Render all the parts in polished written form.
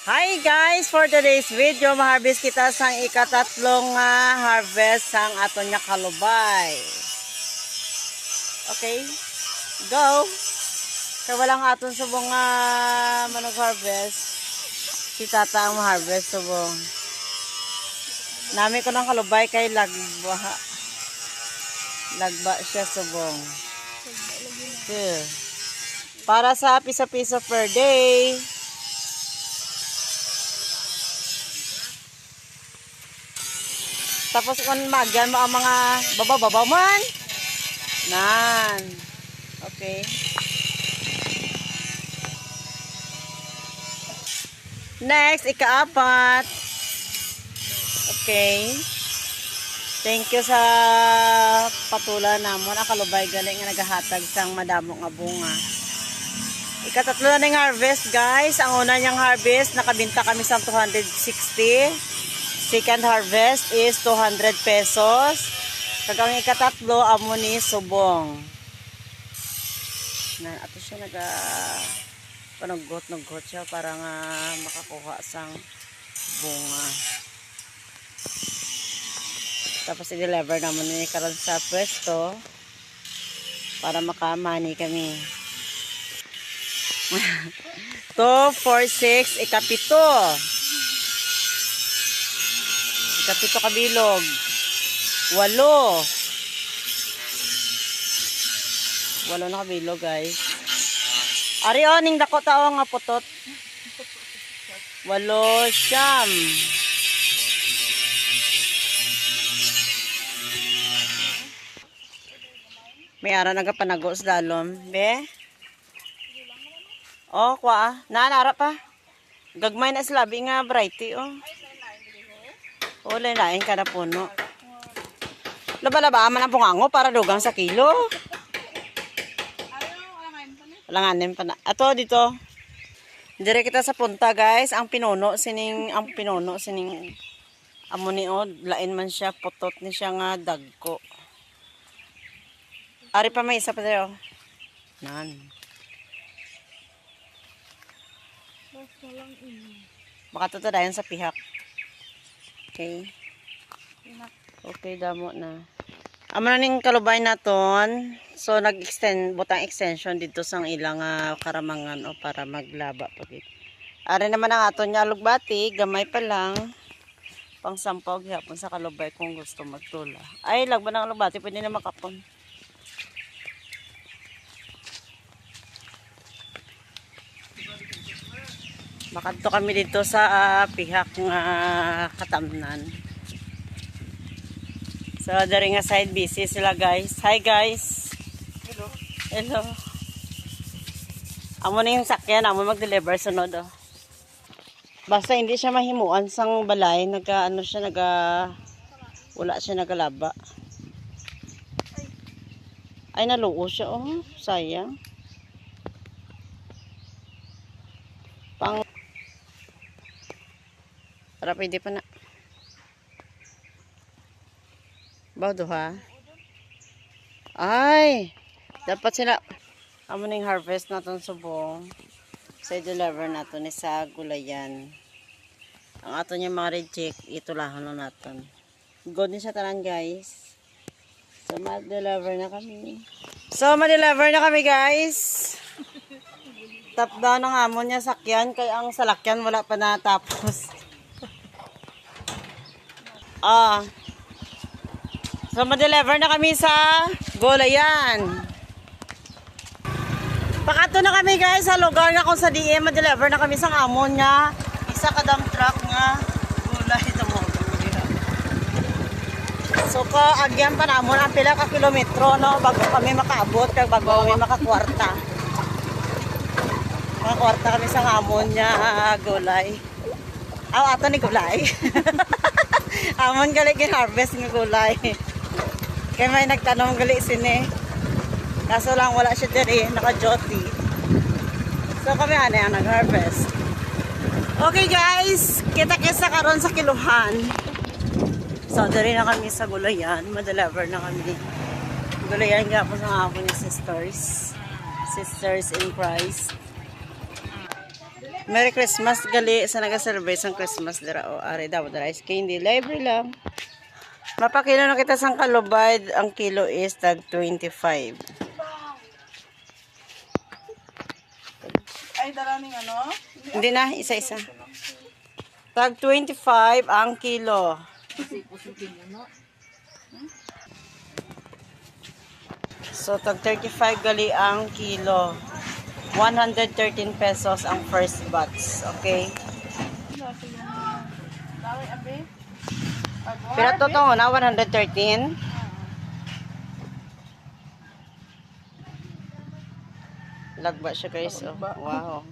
Hi guys! For today's video, ma-harvest kita sang ikatatlong harvest sang aton nya kalubay. Okay? Go! Kaya walang aton subong manog-harvest. Si tata ang ma-harvest subong. Nami ko ng kalubay kay lagba. Lagba siya subong. Para sa piso-piso per day. Tapos kung magyan mo ang mga baba-baba man. Nan. Okay. Next, ikaapat. Okay. Thank you sa patula namon. Ang kalubay galing nga nagahatag sang madamo nga bunga. Ikatatlo na ng harvest guys. Ang una niyang harvest, nakabinta kami sa 260. Second harvest is 200 pesos. Kagang ikatatlo, amo ni subong. Na, ato siya panugot-nugot siya para nga makakuha sang bunga. Tapos i-deliver naman ni karon sa pwesto para makamani kami. 2, 4, 6, ikapito. Ikapito kabilog. 8. 8 na kabilog guys. Ari o, ning dako tao nga putot. 8, 9. May ara nagapanago sa dalom. Be? Oh, kwa. Naanara pa. Gagmay na sila. Bi nga variety oh. Uli lain ka na puno. Laba-laba man ang pungango para dugang sa kilo. Langanin pa na. Ato dito. Dire kita sa punta guys. Ang pinuno sining amo ni od. Lain man siya. Putot ni siya nga dagko. Ari pa may isa pa tayo. Nan. Makatutadayan sa pihak. Okay. Okay, damo na. Amo na ning kalubay naton. So nag-extend butang extension dito sang ilang karamangan o para maglaba pagit. Ari naman ang aton nya alugbati, gamay pa lang. Pang sampaw gihapon sa kalubay kung gusto magtula. Ay, lagba ng alugbati pwede na makapon. Makadto kami dito sa pihak nga katamnan. So, dari nga side busy sila guys. Hi guys. Hello. Hello. Amo na yung sakyan. Amo mag-deliver sunod oh. Basta hindi siya mahimuan sang balay. Wala siya nagalaba. Ay, naluo siya oh. Sayang. Para pwede pa na. Bawdo ha? Ay! Dapat sila. Amo ning harvest natin subong. Sa i-deliver natin ni sa gulayan. Ang ato niya mga reject, itulahan na natin. Good ni siya tanan guys. So ma-deliver na kami. Guys. Top down ang amo niya sakyan. Kaya ang salakyan wala pa natapos. So ma-deliver na kami sa gulayan. Pakato na kami guys sa lugar na kung sa DM ma-deliver na kami sa amon niya. Isa ka dump truck nga gulay ito mo. So agyan pa namon ang pila ka kilometro no bago kami makaabot kag bago kami makakwarta. Makakwarta kami sa amon niya gulay. Ato ni gulay. Amon gali gin-harvest nga gulay. Kaya may nagtanong gali sini. Kaso lang wala siya diri, naka-duty. So kami ang nag-harvest. Okay guys, kita-kisa karon sa kiluhan. So diri na kami sa gulayan, ma-deliver na kami. Gulayan nga po sa ako ni sisters in Christ. Merry Christmas gali sa naga-celebrate sang Christmas dira o ari daw dira is candy library lang. Mapakilo na kita sang kalubay, ang kilo is tag 25. Ay, daraning ano? Hindi na, isa-isa. Tag 25 ang kilo. So, tag 35 gali ang kilo. 113 pesos ang first batch. Okay? Dawi, abi. Pero totoo na, 113. Lagba siya guys. Oh. Wow.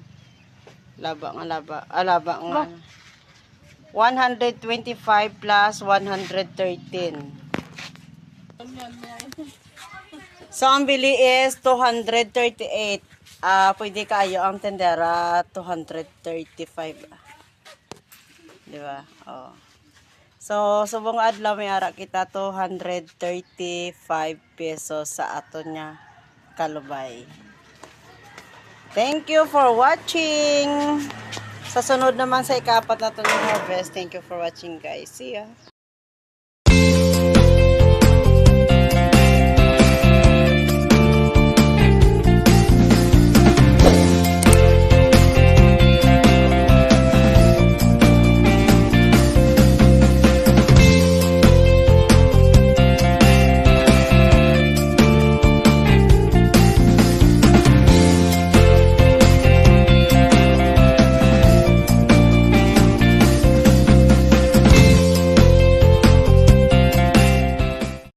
Laba nga, laba. Ah, laba nga. 125 plus 113. So, ang bili is 238. Pwede kayo ang tendera 235. Di ba? Oh. So, subong adlaw may ara kita 235 pesos sa ato niya kalubay. Thank you for watching. Sa sunod naman sa ikapat na ito ng harvest. Thank you for watching guys. See ya.